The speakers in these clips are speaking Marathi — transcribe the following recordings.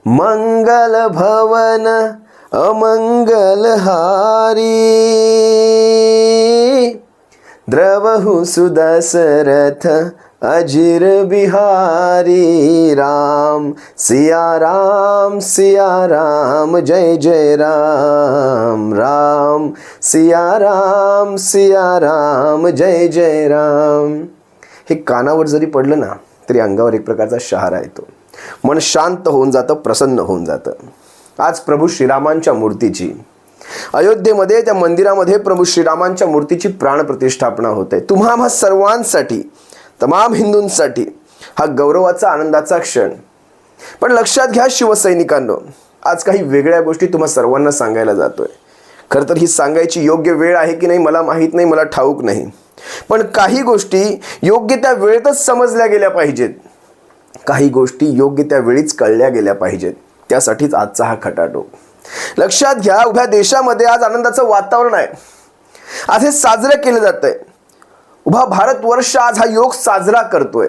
मंगल भवन अमंगल हारी, द्रवहु सुदशरथ अजिर बिहारी। राम सिया राम जय जय राम, राम सिया राम जय जय राम। हे कानावर जरी पडलं ना तरी अंगावर एक प्रकारचा शहारा येतो, मन शांत होऊन जातं, प्रसन्न होऊन जातं। आज प्रभू श्रीरामांच्या मूर्तीची अयोध्येमध्ये त्या मंदिरामध्ये प्रभू श्रीरामांच्या मूर्तीची प्राणप्रतिष्ठापना होते। तुम्हा आम्हा सर्वांसाठी, तमाम हिंदूंसाठी हा गौरवाचा आनंदाचा क्षण। पण लक्षात घ्या शिवसैनिकांनो, आज काही वेगळ्या गोष्टी तुम्हा सर्वांना सांगायला जातोय। खरं तर ही सांगायची योग्य वेळ आहे की नाही मला माहीत नाही, मला ठाऊक नाही, पण काही गोष्टी योग्य त्या वेळेतच समजल्या गेल्या पाहिजेत, काही गोष्टी योग्य त्या वेळीच कळल्या गेल्या पाहिजेत। त्यासाठीच आजचा हा खटाटोप। लक्षात घ्या, उभ्या देशामध्ये आज आनंदाचं वातावरण आहे, आज हे साजरं केलं जातंय। उभा भारतवर्ष आज हा योग साजरा करतोय,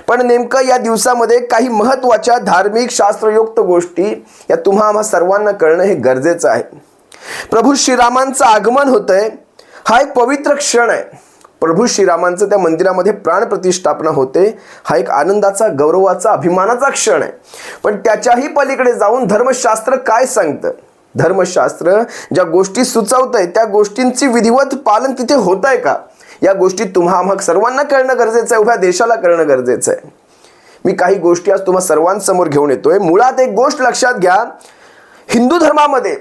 पण नेमकं या दिवसामध्ये काही महत्त्वाच्या धार्मिक शास्त्रयुक्त गोष्टी या तुम्हा आम्हा सर्वांना कळणं हे गरजेचं आहे। प्रभू श्रीरामांचं आगमन होतंय, हा एक पवित्र क्षण आहे। प्रभू श्रीरामांचं त्या मंदिरामध्ये प्राणप्रतिष्ठापना होते, हा एक आनंदाचा, गौरवाचा, अभिमानाचा क्षण आहे। पण त्याच्याही पलीकडे जाऊन धर्मशास्त्र काय सांगतं, धर्मशास्त्र ज्या गोष्टी सुचवतंय त्या गोष्टींची विधिवत पालन तिथे होत आहे का, या गोष्टी तुम्हा आम्हा सर्वांना कळणं गरजेचं आहे, उभ्या देशाला कळणं गरजेचं आहे। मी काही गोष्टी आज तुम्हा सर्वांसमोर घेऊन येतोय। मुळात एक गोष्ट लक्षात घ्या, हिंदू धर्मामध्ये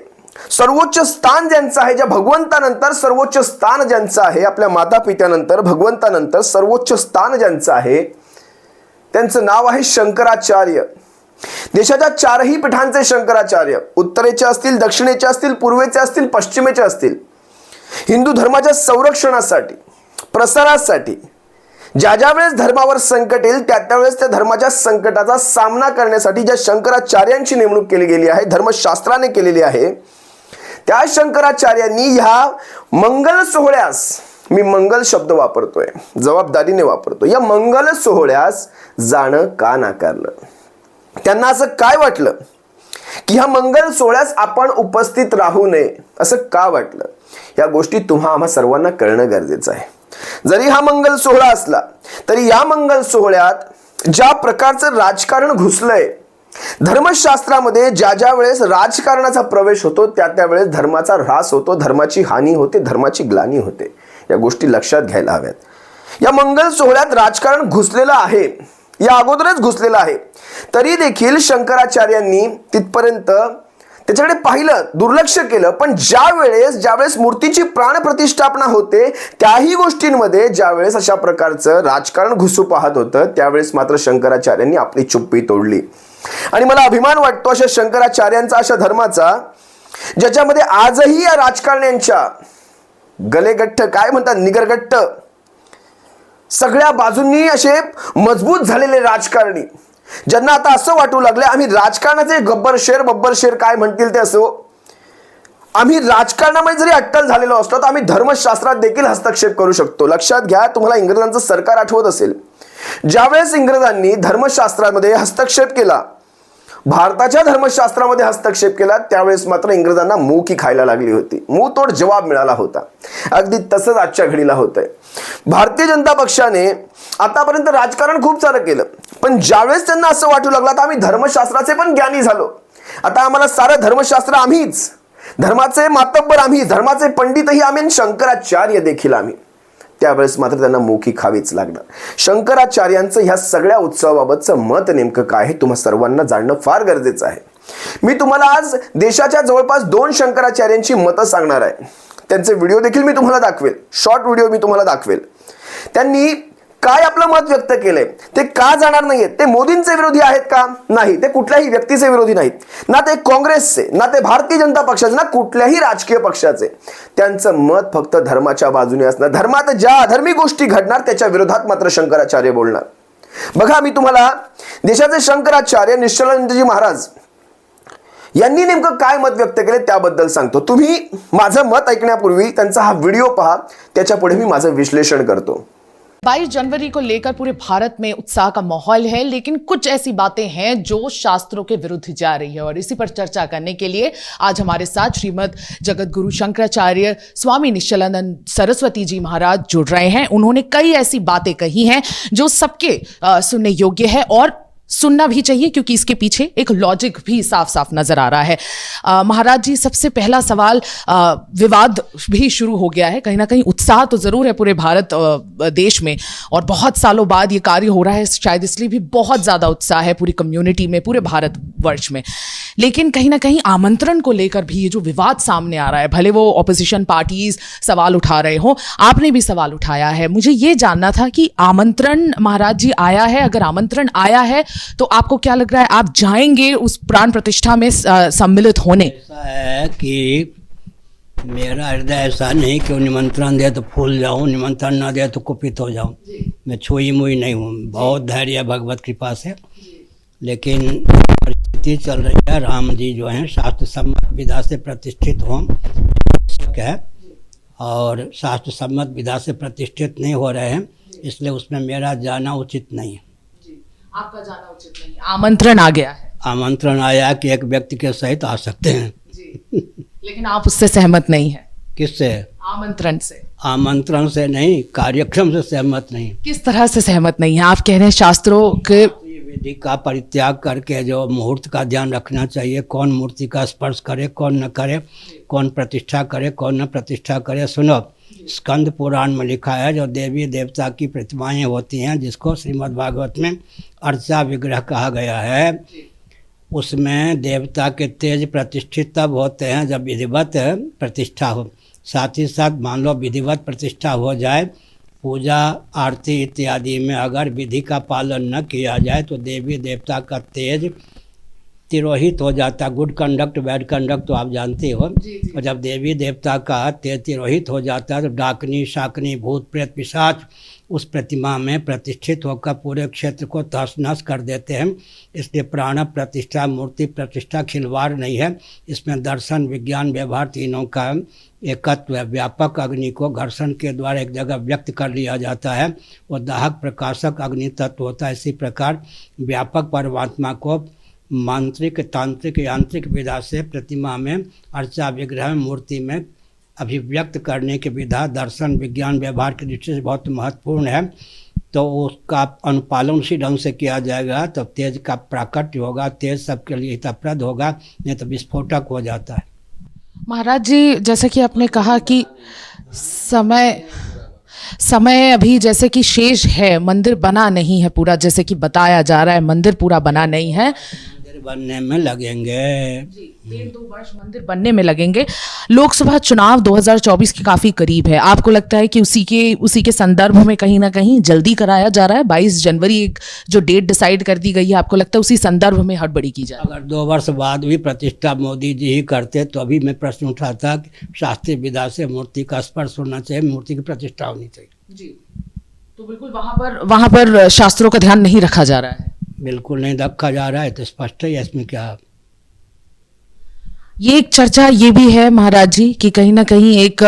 सर्वोच्च स्थान ज्यांचं आहे, ज्या भगवंतानंतर सर्वोच्च स्थान ज्यांचं आहे, आपल्या माता पित्यानंतर भगवंतानंतर सर्वोच्च स्थान ज्यांचं आहे, त्यांचं नाव आहे शंकराचार्य। देशाच्या चारही पीठांचे शंकराचार्य, उत्तरेचे असतील, दक्षिणेचे असतील, पूर्वेचे असतील, पश्चिमेचे असतील, हिंदू धर्माच्या संरक्षणासाठी, प्रसारासाठी ज्या ज्या वेळेस धर्मावर संकट येईल त्या त्यावेळेस त्या धर्माच्या संकटाचा सामना करण्यासाठी ज्या शंकराचार्यांची नेमणूक केली गेली आहे, धर्मशास्त्राने केलेली आहे, त्या शंकराचार्यांनी ह्या मंगल सोहळ्यास, मी मंगल शब्द वापरतोय, जबाबदारीने वापरतोय, या मंगल सोहळ्यास जाणं का नाकारलं? त्यांना असं काय वाटलं की ह्या मंगल सोहळ्यास आपण उपस्थित राहू नये, असं का वाटलं? या गोष्टी तुम्हा आम्हा सर्वांना कळणं गरजेचं आहे। जरी हा मंगल सोहळा असला तरी या मंगल सोहळ्यात ज्या प्रकारचं राजकारण घुसलंय, धर्मशास्त्रामध्ये ज्या ज्या वेळेस राजकारणाचा प्रवेश होतो त्या त्यावेळेस धर्माचा ऱ्हास होतो, धर्माची हानी होते, धर्माची ग्लानी होते। या गोष्टी लक्षात घ्यायला हव्यात। या मंगल सोहळ्यात राजकारण घुसलेलं आहे, या अगोदरच घुसलेलं आहे, तरी देखील शंकराचार्यांनी तिथपर्यंत त्याच्याकडे पाहिलं, दुर्लक्ष केलं। पण ज्यावेळेस मूर्तीची प्राणप्रतिष्ठापना होते त्याही गोष्टींमध्ये ज्यावेळेस अशा प्रकारचं राजकारण घुसू पाहत होतं त्यावेळेस मात्र शंकराचार्यांनी आपली चुप्पी तोडली। आणि मला अभिमान वाटतो अशा शंकराचार्यांचा, अशा धर्माचा, ज्याच्यामध्ये आजही या राजकारण्यांच्या गलेगठ्ठ, काय म्हणतात, निगरगट्ट, सगळ्या बाजूंनी असे मजबूत झालेले राजकारणी, ज्यांना आता असं वाटू लागले आम्ही राजकारणाचे बब्बर शेर काय म्हणतील ते असो, आम्ही राजकारणामध्ये जरी अट्टल झालेलो असलो तर आम्ही धर्मशास्त्रात देखील हस्तक्षेप करू शकतो। लक्षात घ्या, तुम्हाला इंग्रजांचं सरकार आठवत असेल, ज्यावेळेस इंग्रजांनी धर्मशास्त्रामध्ये हस्तक्षेप केला, भारताच्या धर्मशास्त्रामध्ये हस्तक्षेप केला, त्यावेळेस मात्र इंग्रजांना मुकी खायला लागली होती, मुंहतोड जवाब मिळाला होता। अगदी तसंच आजच्या घडीला होतंय। भारतीय जनता पक्षाने आतापर्यंत राजकारण खूप सारं केलं, पण ज्यावेळेस त्यांना असं वाटू लागलं आता आम्ही धर्मशास्त्राचे पण ज्ञानी झालो, आता आम्हाला सारं धर्मशास्त्र आम्हीच, धर्माचे मातब्बर आम्ही, धर्माचे पंडितही आम्ही, शंकराचार्य देखील आम्ही, त्यावेळेस मात्र त्यांना मुखी खावीच लागणार। शंकराचार्यांचं ह्या सगळ्या उत्सवाबाबतचं मत नेमकं काय हे तुम्हा सर्वांना जाणणं फार गरजेचं आहे। मी तुम्हाला आज देशाच्या जवळपास 2 शंकराचार्यांची मतं सांगणार आहे, त्यांचे व्हिडिओ देखील मी तुम्हाला दाखवेल, शॉर्ट व्हिडिओ मी तुम्हाला दाखवेल। त्यांनी काय आपलं मत व्यक्त केलंय, ते का जाणार नाहीयेत, ते मोदींचे विरोधी आहेत का? नाही, ते कुठल्याही व्यक्तीचे विरोधी नाहीत, ना ते काँग्रेसचे, ना ते भारतीय जनता पक्षाचे, ना कुठल्याही राजकीय पक्षाचे। त्यांचं मत फक्त धर्माच्या बाजूने असणार, धर्मात ज्या अधर्मी गोष्टी घडणार त्याच्या विरोधात मात्र शंकराचार्य बोलणार। बघा, मी तुम्हाला देशाचे शंकराचार्य निश्चलानंदजी महाराज यांनी नेमकं काय मत व्यक्त केले त्याबद्दल सांगतो। तुम्ही माझं मत ऐकण्यापूर्वी त्यांचा हा व्हिडिओ पहा, त्याच्या पुढे मी माझं विश्लेषण करतो। 22 जनवरी को लेकर पूरे भारत में उत्साह का माहौल है, लेकिन कुछ ऐसी बातें हैं जो शास्त्रों के विरुद्ध जा रही है और इसी पर चर्चा करने के लिए आज हमारे साथ श्रीमद जगत गुरु शंकराचार्य स्वामी निश्चलानंद सरस्वती जी महाराज जुड़ रहे हैं। उन्होंने कई ऐसी बातें कही हैं जो सबके सुनने योग्य है और सुनना भी चाहिए, क्योंकि इसके पीछे एक लॉजिक भी साफ साफ नजर आ रहा है। महाराज जी, सबसे पहला सवाल, विवाद भी शुरू हो गया है, कहीं ना कहीं उत्साह तो जरूर है पूरे भारत देश में और बहुत सालों बाद ये कार्य हो रहा है, शायद इसलिए भी बहुत ज्यादा उत्साह है पूरी कम्युनिटी में, पूरे भारत वर्ष में। लेकिन कहीं ना कहीं आमंत्रण को लेकर भी ये जो विवाद सामने आ रहा है, भले वो ऑपोजिशन पार्टीज सवाल उठा रहे हो, आपने भी सवाल उठाया है। मुझे ये जानना था कि आमंत्रण महाराज जी आया है, अगर आमंत्रण आया है तो आपको क्या लग रहा है, आप जाएंगे उस प्राण प्रतिष्ठा में सम्मिलित होने? ऐसा है कि मेरा हृदय ऐसा नहीं कि वो निमंत्रण दे तो फूल जाऊं, निमंत्रण ना दे तो कुपित हो जाऊं। मैं छुई मुई नहीं हूँ, बहुत धैर्य है भगवत कृपा से। लेकिन परिस्थिति चल रही है, राम जी जो हैं शास्त्र सम्मत विधा से प्रतिष्ठित हों है और शास्त्र सम्मत विधा से प्रतिष्ठित नहीं हो रहे हैं, इसलिए उसमें मेरा जाना उचित नहीं है। आपका जाना उचित नहीं है, आमंत्रण आ गया है। आमंत्रण आया कि एक व्यक्ति के सहित आ सकते हैं जी। लेकिन आप उससे सहमत नहीं है? किससे? आमंत्रण से। आमंत्रण से नहीं, कार्यक्रम से सहमत नहीं। किस तरह से सहमत नहीं है? आप कह रहे हैं शास्त्रों के विधि का परित्याग करके जो मुहूर्त का ध्यान रखना चाहिए, कौन मूर्ति का स्पर्श करे, कौन न करे, कौन प्रतिष्ठा करे, कौन न प्रतिष्ठा करे। सुनो, स्कंद पुराण में लिखा है जो देवी देवता की प्रतिमाएं होती हैं, जिसको श्रीमद् भागवत में अर्चा विग्रह कहा गया है, उसमें देवता के तेज प्रतिष्ठित तब होते हैं जब विधिवत प्रतिष्ठा हो। साथ ही साथ मान लो विधिवत प्रतिष्ठा हो जाए, पूजा आरती इत्यादि में अगर विधि का पालन न किया जाए तो देवी देवता का तेज तिरोहित हो जाता। गुड कंडक्ट बैड कंडक्ट तो आप जानते हो। और जब देवी देवता का तेज तिरोहित हो जाता है तो डाकनी शाकनी भूत प्रेत पिशाच उस प्रतिमा में प्रतिष्ठित होकर पूरे क्षेत्र को तहस नहस कर देते हैं। इसलिए प्राण प्रतिष्ठा, मूर्ति प्रतिष्ठा खिलवाड़ नहीं है, इसमें दर्शन विज्ञान व्यवहार तीनों का एकत्व है। व्यापक अग्नि को घर्षण के द्वारा एक जगह व्यक्त कर लिया जाता है, वो दाहक प्रकाशक अग्नि तत्व होता है। इसी प्रकार व्यापक परमात्मा को मांत्रिक तांत्रिक यांत्रिक विधा से प्रतिमा में अर्चा विग्रह मूर्ति में अभिव्यक्त करने की विधा दर्शन विज्ञान व्यवहार की दृष्टि से बहुत महत्वपूर्ण है। तो उसका अनुपालन उसी ढंग से किया जाएगा तो तेज का प्राकट्य होगा, तेज सबके लिए हितप्रद होगा, नहीं तो विस्फोटक हो जाता है। महाराज जी, जैसे कि आपने कहा कि समय अभी जैसे कि शेष है, मंदिर बना नहीं है पूरा, जैसे कि बताया जा रहा है मंदिर पूरा बना नहीं है, बनने में लगेंगे 1-2 वर्ष मंदिर बनने में लगेंगे। लोकसभा चुनाव 2024 के काफी करीब है, आपको लगता है कि उसी के संदर्भ में कहीं ना कहीं जल्दी कराया जा रहा है? 22 जनवरी एक जो डेट डिसाइड कर दी गई है, आपको लगता है उसी संदर्भ में हड़बड़ी की जाए? अगर 2 वर्ष बाद भी प्रतिष्ठा मोदी जी ही करते तो अभी मैं प्रश्न उठाता कि शास्त्रीय विधा से मूर्ति का स्पर्श होना चाहिए, मूर्ति की प्रतिष्ठा होनी चाहिए। जी, तो बिल्कुल वहां पर शास्त्रों का ध्यान नहीं रखा जा रहा है? बिल्कुल नहीं रखा जा रहा है, तो स्पष्ट है इसमें क्या। ये एक चर्चा ये भी है महाराज जी कि कहीं ना कहीं एक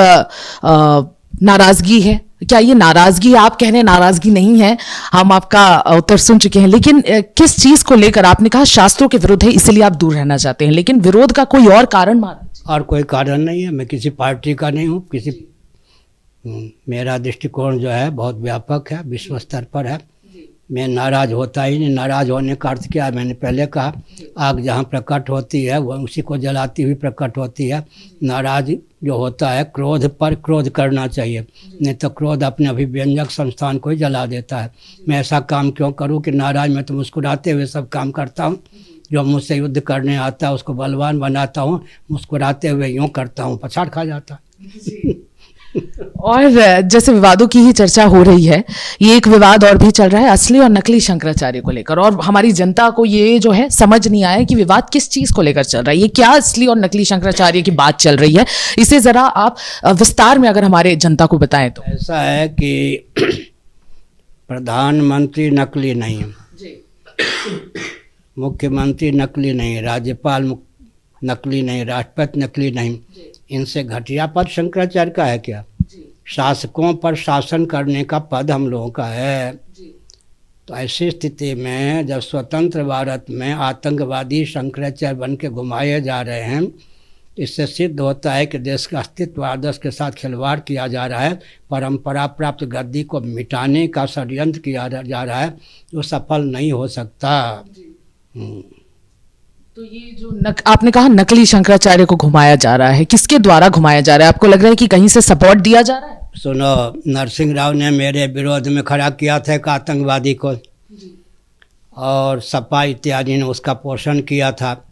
नाराजगी है। क्या ये नाराजगी, आप कह रहे हैं नाराजगी नहीं है, हम आपका उत्तर सुन चुके हैं, लेकिन किस चीज को लेकर? आपने कहा शास्त्रों के विरुद्ध है इसलिए आप दूर रहना चाहते हैं, लेकिन विरोध का कोई और कारण महाराज? और कोई कारण नहीं है, मैं किसी पार्टी का नहीं हूँ, मेरा दृष्टिकोण जो है बहुत व्यापक है, विश्व स्तर पर है। मैं नाराज होता ही नहीं। नाराज होने का अर्थ क्या है? मैंने पहले कहा, आग जहाँ प्रकट होती है वह उसी को जलाती हुई प्रकट होती है। नाराज जो होता है, क्रोध पर क्रोध करना चाहिए, नहीं तो क्रोध अपने अभिव्यंजक संस्थान को ही जला देता है। मैं ऐसा काम क्यों करूं कि नाराज मैं तो मुस्कुराते हुए सब काम करता हूं। जो मुझसे युद्ध करने आता है उसको बलवान बनाता हूं, मुस्कुराते हुए यूँ करता हूँ, पछाड़ खा जाता है। और जैसे विवादों की ही चर्चा हो रही है, ये एक विवाद और भी चल रहा है असली और नकली शंकराचार्य को लेकर, और हमारी जनता को ये जो है समझ नहीं आया कि विवाद किस चीज को लेकर चल रहा है, ये क्या असली और नकली शंकराचार्य की बात चल रही है, इसे जरा आप विस्तार में अगर हमारे जनता को बताएं तो। ऐसा है कि प्रधानमंत्री नकली नहीं है, मुख्यमंत्री नकली नहीं, राज्यपाल नकली नहीं, राष्ट्रपति नकली नहीं, इनसे घटिया पद शंकराचार्य का है क्या? शासकों पर शासन करने का पद हम लोगों का है। तो ऐसी स्थिति में जब स्वतंत्र भारत में आतंकवादी शंकराचार्य बन के घुमाए जा रहे हैं, इससे सिद्ध होता है कि देश का अस्तित्व आदर्श के साथ खिलवाड़ किया जा रहा है, परंपरा प्राप्त गद्दी को मिटाने का षड्यंत्र किया जा रहा है, जो सफल नहीं हो सकता। तो ये जो आपने कहा नकली शंकराचार्य को घुमाया जा रहा है, किसके द्वारा घुमाया जा रहा है? आपको लग रहा है कि कहीं से सपोर्ट दिया जा रहा है? सुनो, नरसिंह राव ने मेरे विरोध में खड़ा किया था एक आतंकवादी को, और सपा इत्यादि ने उसका पोषण किया था।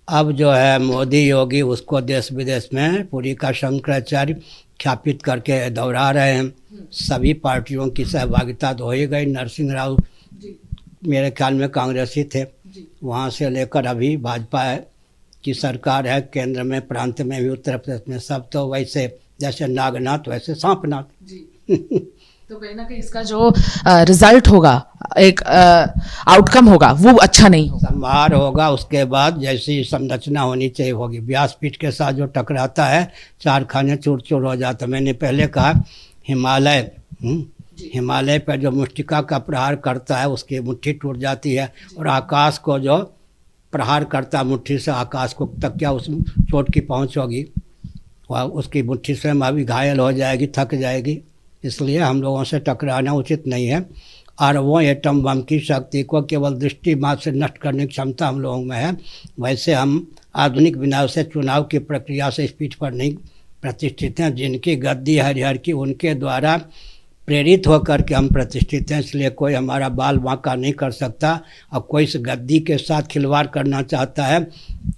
अब जो है मोदी योगी उसको देश विदेश में पूरी का शंकराचार्य ख्यापित करके दौड़ा रहे हैं। सभी पार्टियों की सहभागिता तो हो ही गई। नरसिंह राव मेरे ख्याल में कांग्रेसी थे, वहाँ से लेकर अभी भाजपा की सरकार है केंद्र में, प्रांत में भी, उत्तर प्रदेश में, सब तो वैसे जैसे नागनाथ वैसे सांपनाथ। तो कहीं ना कहीं इसका जो रिजल्ट होगा, एक आउटकम होगा, वो अच्छा नहीं होगा। संभार होगा, उसके बाद जैसी संरचना होनी चाहिए होगी। व्यासपीठ के साथ जो टकराता है चार खाने चूर चूर हो जाता। मैंने पहले कहा हिमालय पर जो मुष्टिका का प्रहार करता है उसकी मुट्ठी टूट जाती है, और आकाश को जो प्रहार करता मुट्ठी से, आकाश को तक क्या उस चोट की पहुँच होगी, वह उसकी मुट्ठी से अभी घायल हो जाएगी, थक जाएगी। इसलिए हम लोगों से टकराना उचित नहीं है। अरबों एटम बम की शक्ति को केवल दृष्टि मात्र से नष्ट करने की क्षमता हम लोगों में है। वैसे हम आधुनिक विनाश से चुनाव की प्रक्रिया से इस पीठ पर नहीं प्रतिष्ठित हैं। जिनकी गद्दी हरिहर की उनके द्वारा प्रेरित होकर के हम प्रतिष्ठित हैं, इसलिए कोई हमारा बाल बांका नहीं कर सकता। और कोई इस गद्दी के साथ खिलवाड़ करना चाहता है,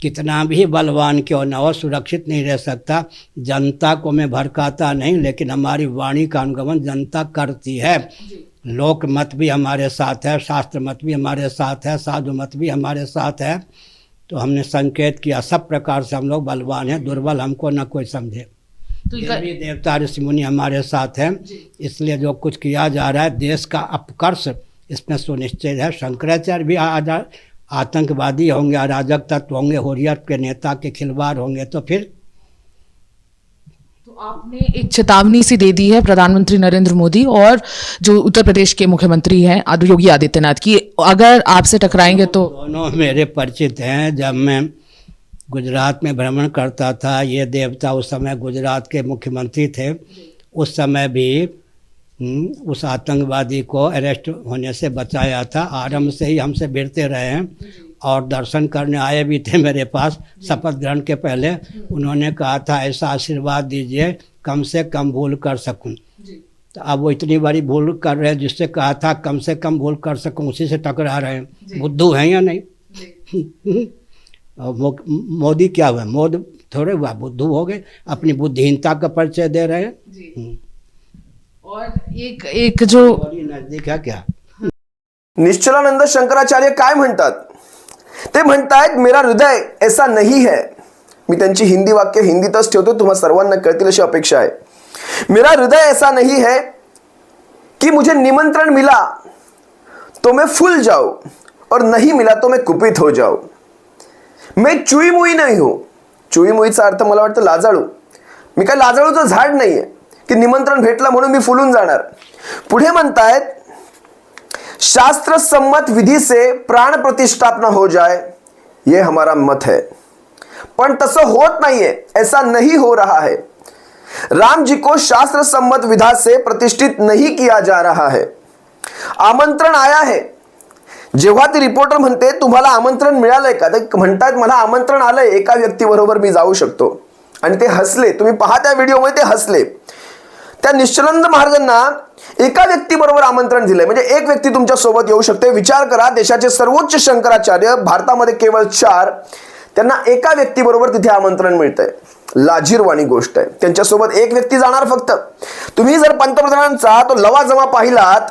कितना भी बलवान क्यों न हो, सुरक्षित नहीं रह सकता। जनता को मैं भड़काता नहीं, लेकिन हमारी वाणी का अनुगमन जनता करती है। लोक मत भी हमारे साथ है, शास्त्र मत भी हमारे साथ है, साधु मत भी हमारे साथ है। तो हमने संकेत किया सब प्रकार से हम लोग बलवान हैं, दुर्बल हमको न कोई समझे। तो देवी देवता ऋषि मुनि हमारे साथ हैं, इसलिए जो कुछ किया जा रहा है देश का अपकर्ष इसमें सुनिश्चित है। शंकराचार्य भी आतंकवादी होंगे, अराजक तत्व होंगे, हुर्रियत के नेता के खिलवाड़ होंगे, तो फिर तो आपने एक चेतावनी सी दे दी है प्रधानमंत्री नरेंद्र मोदी और जो उत्तर प्रदेश के मुख्यमंत्री हैं योगी आदित्यनाथ की, अगर आपसे टकराएंगे तो। दोनों मेरे परिचित हैं। जब मैं गुजरात में भ्रमण करता था, ये देवता उस समय गुजरात के मुख्यमंत्री थे, उस समय भी उस आतंकवादी को अरेस्ट होने से बचाया था। आरंभ से ही हमसे भिड़ते रहे हैं और दर्शन करने आए भी थे मेरे पास शपथ ग्रहण के पहले। उन्होंने कहा था ऐसा आशीर्वाद दीजिए कम से कम भूल कर सकूं। तो अब वो इतनी बड़ी भूल कर रहे हैं, जिससे कहा था कम से कम भूल कर सकूं, उसी से टकरा रहे हैं। बुद्धू हैं या नहीं? मोदी क्या हुआ? मोदी थोड़े हुआ, बुद्धू हो गए, अपनी बुद्धिहीनता का परिचय दे रहे हैं। और एक जो नजदीक है क्या? निश्चलानंद शंकराचार्य काय म्हणतात? ते म्हणतायत मेरा हृदय ऐसा नहीं है. मी त्यांची हिंदी वाक्य हिंदीतच ठेवतो, तुम्हा सर्वांना कळतील अशी अपेक्षा आहे. मेरा हृदय ऐसा नहीं है कि मुझे निमंत्रण मिला तो मैं फूल जाऊं और नहीं मिला तो मैं कुपित हो जाऊं. मैं चुई मुई नहीं हूं. चुई मुईचा अर्थ मला वाटतं लाजाळू. मी काय लाजाळूचं झाड नाहीये की निमंत्रण भेटलं म्हणून मी फुलून जाणार. पुढे म्हणतायत शास्त्र सम्मत विधि से प्राण प्रतिष्ठापना हो जाए, ये हमारा मत है. पण तसं होत नाहीये, ऐसा नहीं हो रहा है. राम जी को शास्त्र सम्मत विधा से प्रतिष्ठित नहीं किया जा रहा है. आमंत्रण आया है. जेव्हा ती रिपोर्टर म्हणते तुम्हाला आमंत्रण मिळालंय का, तर म्हणतात मला आमंत्रण आलंय, एका व्यक्तीबरोबर मी जाऊ शकतो. आणि ते हसले. तुम्ही पहा त्या व्हिडिओमध्ये ते हसले. त्या निश्चलानंद महाराजांना एका व्यक्तीबरोबर आमंत्रण दिलंय, म्हणजे एक व्यक्ती तुमच्या सोबत येऊ शकते. विचार करा, देशाचे सर्वोच्च शंकराचार्य, भारतामध्ये केवळ 4, त्यांना एका व्यक्तीबरोबर तिथे आमंत्रण मिळतंय. लाजिरवाणी गोष्ट आहे. त्यांच्यासोबत एक व्यक्ती जाणार फक्त. तुम्ही जर पंतप्रधानांचा तो लवाजमा पाहिलात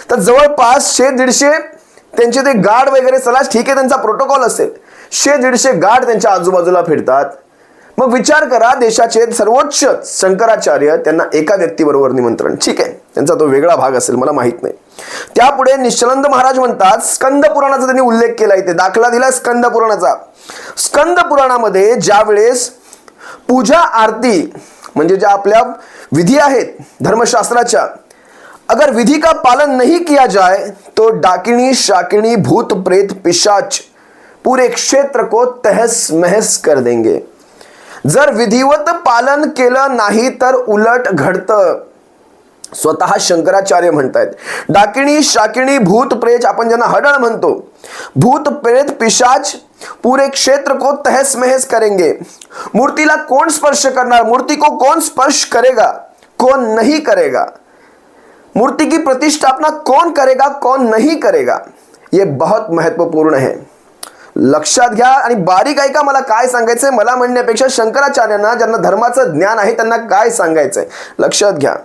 तर जवळपास 100-150 त्यांचे ते गार्ड वगैरे, चला ठीक आहे त्यांचा प्रोटोकॉल असेल, 100-150 गार्ड त्यांच्या आजूबाजूला फिरतात. मग विचार करा, देशाचे सर्वोच्च शंकराचार्य, त्यांना एका व्यक्तीबरोबर निमंत्रण. ठीक आहे, त्यांचा तो वेगळा भाग असेल, मला माहित नाही. त्यापुढे निश्चलानंद महाराज म्हणतात, स्कंद पुराणाचा त्यांनी उल्लेख केला, इथे दाखला दिला स्कंद पुराणाचा. स्कंद पुराणामध्ये ज्या वेळेस पूजा आरती म्हणजे ज्या आपल्या विधी आहेत धर्मशास्त्राच्या, अगर विधि का पालन नहीं किया जाए तो डाकिनी शाकिनी भूत प्रेत पिशाच पूरे क्षेत्र को तहस महस कर देंगे. जर विधिवत पालन केलं नाही तर उलट घडतं. स्वतः शंकराचार्य म्हणतायत डाकिणी शाकिणी भूत प्रेत, आपण ज्यांना हडळ म्हणतो, भूत प्रेत पिशाच पूरे क्षेत्र को तहस महस करेंगे. मूर्तिला कोण स्पर्श करणार, मूर्ति को कौन स्पर्श करेगा, कौन नहीं करेगा, मूर्ति की प्रतिष्ठापना कौन करेगा कौन नहीं करेगा, ये बहुत महत्वपूर्ण है. लक्षात घ्या आणि बारीक ऐका मला काय सांगायचंय. मला म्हणण्यापेक्षा शंकराचार्यांना, ज्यांना धर्माचं ज्ञान आहे, त्यांना काय सांगायचंय लक्षात घ्या.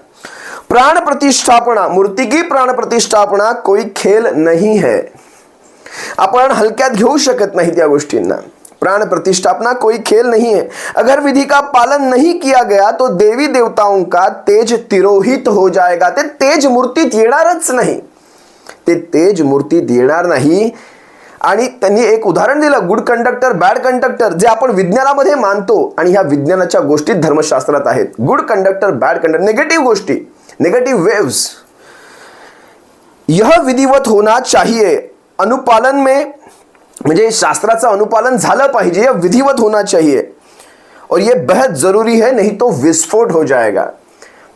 प्राण प्रतिष्ठापना, मूर्ति की प्राण प्रतिष्ठापना कोई खेल नहीं है. आपण हलक्यात घेऊ शकत नाही त्या गोष्टींना. प्राण प्रतिष्ठापना कोई खेल नहीं है. अगर विधि का पालन नहीं किया गया तो देवी देवताओं का तेज तिरोहित हो जाएगा. ते तेज मूर्तीत येणारच नाही, ते तेज मूर्तीत येणार नाही. आणि त्यांनी एक उदाहरण दिलं, गुड कंडक्टर बॅड कंडक्टर, जे आपण विज्ञानामध्ये मानतो आणि ह्या विज्ञानाच्या गोष्टी धर्मशास्त्रात आहेत. Good conductor bad conductor, negative गोष्टी, नेगेटिव वेव्स, यह विधिवत होना चाहिए. अनुपालन में म्हणजे शास्त्राचं अनुपालन झालं पाहिजे, यह विधिवत होना चाहिए और ये बेहद जरूरी है, नहीं तो विस्फोट हो जाएगा.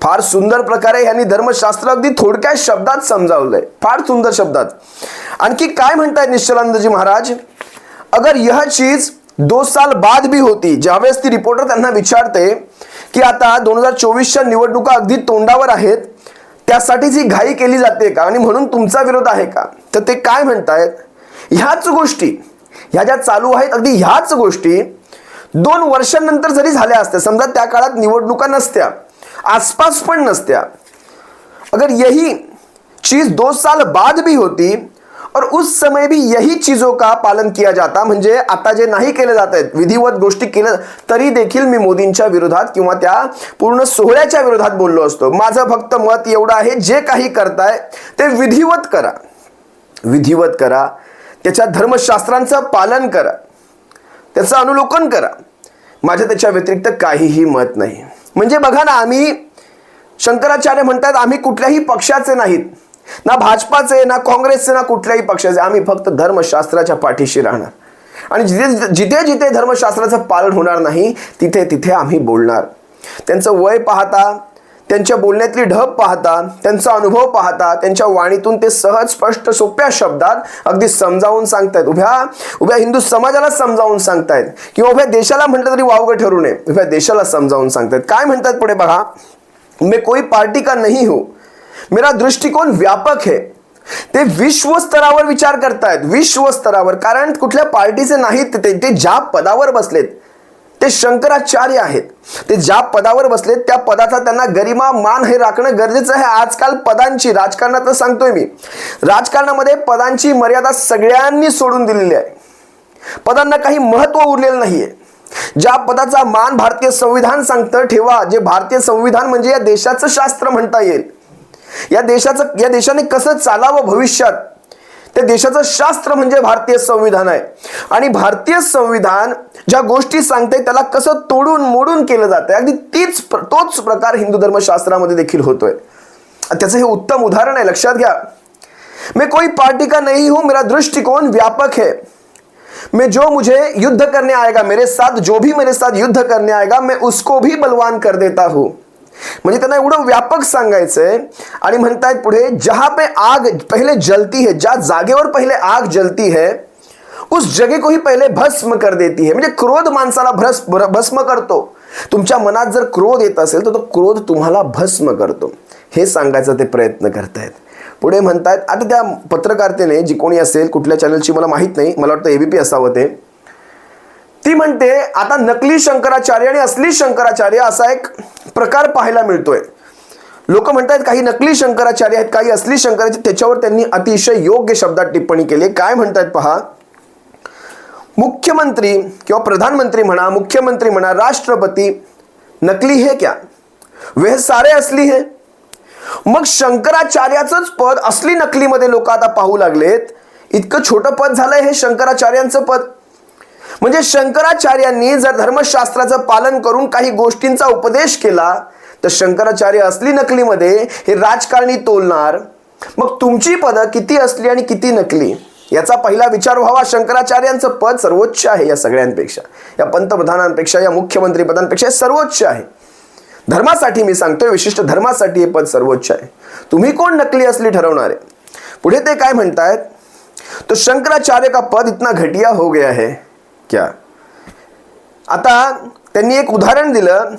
फार सुंदर प्रकारे यांनी धर्मशास्त्र अगदी थोडक्या शब्दात समजावलंय, फार सुंदर शब्दात. आणखी काय म्हणतायत निश्चलानंदजी महाराज, अगर यह चीज 2 साल बाद भी होती, ज्यावेळेस ती रिपोर्टर त्यांना विचारते की आता 2024च्या निवडणुका अगदी तोंडावर आहेत, त्यासाठीच ही घाई केली जाते का आणि म्हणून तुमचा विरोध आहे का, तर ते काय म्हणतायत, ह्याच गोष्टी, ह्या ज्या चालू आहेत अगदी ह्याच गोष्टी 2 वर्षांनंतर जरी झाल्या असत्या, समजा त्या काळात निवडणुका नसत्या, आसपास पण नसत्या, अगर यही चीज 2 साल बाद भी होती और उस समय भी यही चीजों का पालन किया जाता, म्हणजे आता जे नाही केले जात आहेत विधिवत गोष्टी केल्या, तरी देखील मी मोदींच्या विरोधात किंवा त्या पूर्ण सोहळ्याच्या विरोधात बोललो असतो. माझं फक्त मत एवढं आहे, जे काही करताय ते विधिवत करा, विधिवत करा, त्याच्या धर्मशास्त्रांचं पालन करा, त्याचं अनुलोकन करा. माझ्या त्याच्या व्यतिरिक्त काहीही मत नाही. म्हणजे बघा ना, आम्ही शंकराचार्य म्हणतात आम्ही कुठल्याही पक्षाचे नाहीत, ना भाजपाचे ना काँग्रेसचे ना कुठल्याही पक्षाचे, आम्ही फक्त धर्मशास्त्राच्या पाठीशी राहणार आणि जिथे जिथे धर्मशास्त्राचं पालन होणार नाही तिथे तिथे आम्ही बोलणार. त्यांचं वय पाहता, त्यांच्या बोलण्यातली ढब पाहता, त्यांचा अनुभव पाहता, त्यांच्या वाणीतून ते सहज स्पष्ट सोप्या शब्दात अगदी समजावून सांगतायत, उभ्या हिंदू समाजाला समजावून सांगतायत, किंवा उभ्या देशाला म्हटलं तरी वावगं ठरू नये, उभ्या देशाला समजावून सांगतायत. काय म्हणतात पुढे बघा, मैं कोई पार्टी का नहीं हूं, मेरा दृष्टिकोन व्यापक है. ते विश्व स्तरावर विचार करतायत, विश्व स्तरावर, कारण कुठल्या पार्टीचे नाहीत ते ज्या पदावर बसलेत ते शंकराचार्य आहेत. ते ज्या पदावर बसलेत त्या पदाचा त्यांना गरिमा मान हे राखणं गरजेचं आहे. आजकाल पदांची, राजकारणात सांगतोय मी, राजकारणामध्ये पदांची मर्यादा सगळ्यांनी सोडून दिलेली आहे. पदांना काही महत्त्व उरलेलं नाहीये. ज्या पदाचा मान भारतीय संविधान सांगतं ठेवा, जे भारतीय संविधान म्हणजे या देशाचं शास्त्र म्हणता येईल, या देशाने कसं चालावं भविष्यात, त्या देशाचं शास्त्र म्हणजे भारतीय संविधान आहे. आणि भारतीय संविधान ज्या गोष्टी सांगते त्याला कसं तोडून मोडून केलं जातं, अगदी तोच प्रकार हिंदू धर्मशास्त्रामध्ये देखील होतोय. त्याचं हे उत्तम उदाहरण आहे, लक्षात घ्या. मैं कोई पार्टी का नहीं हूं, मेरा दृष्टिकोन व्यापक है. मैं जो मुझे युद्ध करने आएगा, मेरे साथ जो भी मेरे साथ युद्ध करने आएगा, मैं उसको भी बलवान कर देता हूं. म्हणजे त्यांना एवढं व्यापक सांगायचंय. आणि म्हणतायत पुढे, जहां पे आग पहले जलती है, ज्या जागेवर पहिले आग जलती है उस जगह को ही पहले भस्म कर देती है. म्हणजे क्रोध माणसाला भस्म करतो. तुमच्या मनात जर क्रोध येत असेल तर तो क्रोध तुम्हाला भस्म करतो, हे सांगायचा ते प्रयत्न करतायत. पुढे म्हणतायत, आता त्या पत्रकारितेने, जी कोणी असेल कुठल्या चॅनलची मला माहित नाही, मला वाटतं एबीपी असावं ते, ती म्हणते आता नकली शंकराचार्य आणि असली शंकराचार्य असा एक प्रकार पाहायला मिळतोय. लोक म्हणतात काही नकली शंकराचार्य आहेत, काही असली शंकराचार्य. त्याच्यावर त्यांनी अतिशय योग्य शब्दात टिप्पणी केली. काय म्हणतात पहा, मुख्यमंत्री किंवा प्रधानमंत्री म्हणा, मुख्यमंत्री म्हणा, राष्ट्रपती नकली है क्या, वह सारे असली है. मग शंकराचार्याचंच पद असली नकलीमध्ये लोक आता पाहू लागलेत. इतकं छोटं पद झालंय हे शंकराचार्यांचं पद. म्हणजे शंकराचार्यांनी जर धर्मशास्त्राचं पालन करून काही गोष्टींचा उपदेश केला तर शंकराचार्य असली नकलीमध्ये हे राजकारणी तोलणार. मग तुमची पदं किती असली आणि किती नकली याचा पहिला विचार व्हावा. शंकराचार्यांचं पद सर्वोच्च आहे या सगळ्यांपेक्षा, या पंतप्रधानांपेक्षा, या मुख्यमंत्री पदांपेक्षा सर्वोच्च आहे. धर्मासाठी मी सांगतोय, विशिष्ट धर्मासाठी हे पद सर्वोच्च आहे. तुम्ही कोण नकली असली ठरवणार आहे. पुढे ते काय म्हणतायत, तो शंकराचार्य का पद इतना घटिया हो गया है क्या. आता त्यांनी एक उदाहरण दिलं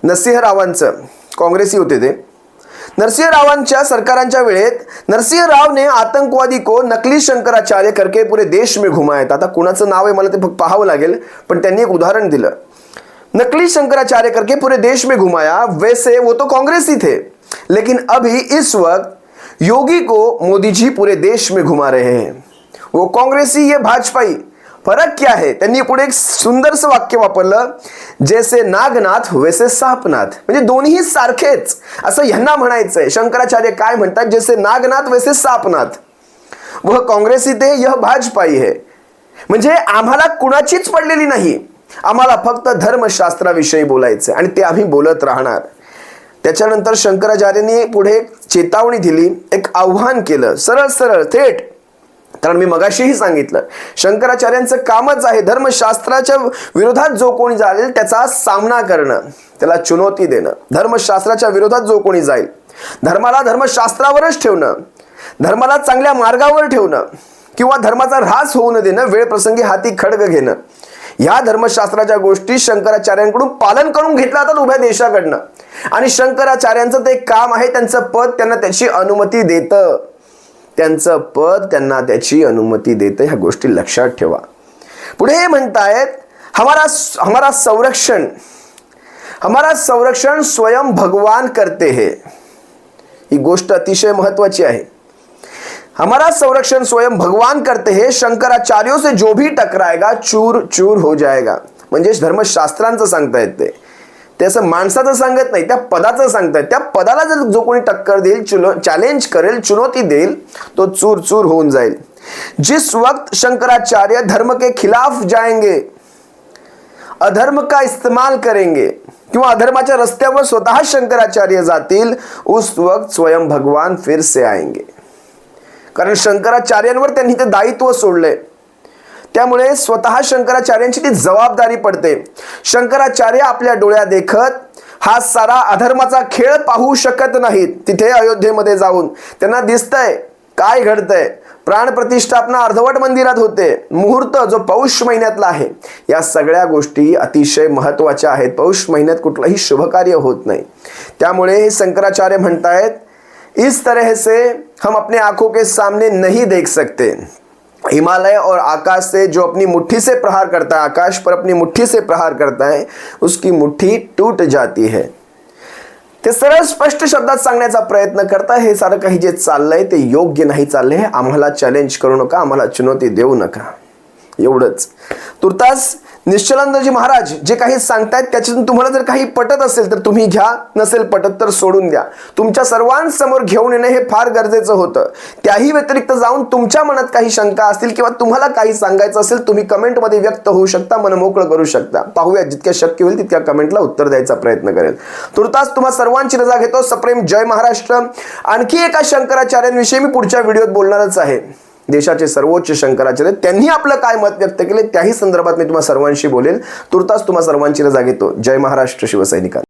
नरसिंहरावांचं. काँग्रेसी होते ते. नरसिंहरावांच्या सरकारांच्या वेळेत नरसिंहराव ने आतंकवादी को नकली शंकराचार्य करके पूरे देश में घुमाया. आता कुणाचं नाव आहे मला ते फक्त पाहावं लागेल, पण त्यांनी एक उदाहरण दिलं. नकली शंकराचार्य करके पूरे देश में घुमाया. वैसे वो तो कांग्रेसी थे, लेकिन अभी इस वक्त योगी को मोदी जी पूरे देश में घुमा रहे हैं. वो कांग्रेसी, ये भाजपाई. फरक क्या है. त्यांनी पुढे एक सुंदरसं वाक्य वापरलं, जैसे नागनाथ वैसे सापनाथ. म्हणजे दोन्ही सारखेच असं ह्यांना म्हणायचंय. शंकराचार्य काय म्हणतात, जैसे नागनाथ वैसे सापनाथ. वह काँग्रेसी थे, यह भाजपाई है. म्हणजे आम्हाला कुणाचीच पडलेली नाही, आम्हाला फक्त धर्मशास्त्राविषयी बोलायचं आणि ते आम्ही बोलत राहणार. त्याच्यानंतर शंकराचार्यांनी पुढे चेतावणी दिली, एक आव्हान केलं, सरळ सरळ थेट. कारण मी मगाशीही सांगितलं, शंकराचार्यांचं कामच आहे धर्मशास्त्राच्या विरोधात जो कोणी जाईल त्याचा सामना करणं, त्याला चुनौती देणं. धर्मशास्त्राच्या विरोधात जो कोणी जाईल, धर्माला धर्मशास्त्रावरच ठेवणं, धर्माला चांगल्या मार्गावर ठेवणं किंवा धर्माचा ऱ्हास होऊ न देणं, वेळ प्रसंगी हाती खड्ग घेणं, या धर्मशास्त्राच्या गोष्टी शंकराचार्यांकडून पालन करून घेतल्या जातात उभ्या देशाकडनं. आणि शंकराचार्यांचं ते काम आहे, त्यांचं पद त्यांना त्याची अनुमती देतं. त्यांचं पद त्यांना त्याची अनुमती देतं. ह्या गोष्टी लक्षात ठेवा. पुढे हे म्हणतायत, हमारा संरक्षण स्वयं भगवान करते हैं. ही गोष्ट अतिशय महत्वाची आहे. हमारा संरक्षण स्वयं भगवान करते हैं, शंकराचार्यों से जो भी टकराएगा चूर चूर हो जाएगा. म्हणजे धर्मशास्त्रांचं सांगतायत ते असं माणसाचं सांगत नाही, त्या पदाचं सांगतायत. त्या पदाला जर जो कोणी टक्कर देईल, चॅलेंज करेल, चुनौती देईल, तो चूर चूर होऊन जाईल. जिस वक्त शंकराचार्य धर्म के खिलाफ जाएंगे, अधर्म का इस्तेमाल करेंगे किंवा अधर्माच्या रस्त्यावर स्वतः शंकराचार्य जातील, उस वक्त स्वयं भगवान फिर से आएंगे. कारण शंकराचार्यांवर त्यांनी ते दायित्व सोडले, त्यामुळे स्वतः शंकराचार्यांची ती जबाबदारी पडते. शंकराचार्य आपल्या डोळ्या देखत हा सारा अधर्माचा खेळ पाहू शकत नाहीत. तिथे अयोध्येमध्ये जाऊन त्यांना दिसतंय काय घडतंय. प्राणप्रतिष्ठापना अर्धवट मंदिरात होते. मुहूर्त जो पौष महिन्यातला आहे, या सगळ्या गोष्टी अतिशय महत्त्वाच्या आहेत. पौष महिन्यात कुठलंही शुभकार्य होत नाही. त्यामुळे हे शंकराचार्य म्हणतायत, इस तरह से हम अपने आंखों के सामने नहीं देख सकते. हिमालय और आकाश से जो अपनी मुट्ठी से प्रहार करता है, आकाश पर अपनी मुट्ठी से प्रहार करता है, उसकी मुट्ठी टूट जाती है. ते सरळ स्पष्ट शब्दात सांगण्याचा प्रयत्न करता, हे सारं काही जे चाललंय ते योग्य नाही चाललंय. आम्हाला चॅलेंज करू नका, आम्हाला चुनौती देऊ नका, एवढंच. तुर्तास निश्चलानंदजी महाराज जे काही सांगतायत त्याच्यातून तुम्हाला जर काही पटत असेल तर तुम्ही घ्या, नसेल पटत तर सोडून द्या. तुमच्या सर्वांसमोर घेऊन येणं हे फार गरजेचं होतं. त्याही व्यतिरिक्त जाऊन तुमच्या मनात काही शंका असतील किंवा तुम्हाला काही सांगायचं असेल, तुम्ही कमेंटमध्ये व्यक्त होऊ शकता, मन मोकळं करू शकता. पाहूया, जितक्या शक्य होईल तितक्या कमेंटला उत्तर द्यायचा प्रयत्न करेल. तुर्तास तुम्हा सर्वांची रजा घेतो. सप्रेम जय महाराष्ट्र. आणखी एका शंकराचार्यांविषयी मी पुढच्या व्हिडिओत बोलणारच आहे. देशाचे सर्वोच्च शंकराचार्य, त्यांनी आपलं काय मत व्यक्त केले त्याही संदर्भात मी तुम्हा सर्वांशी बोलेल. तुर्तास तुम्हा सर्वांची रजा घेतो. जय महाराष्ट्र शिवसैनिकांनो.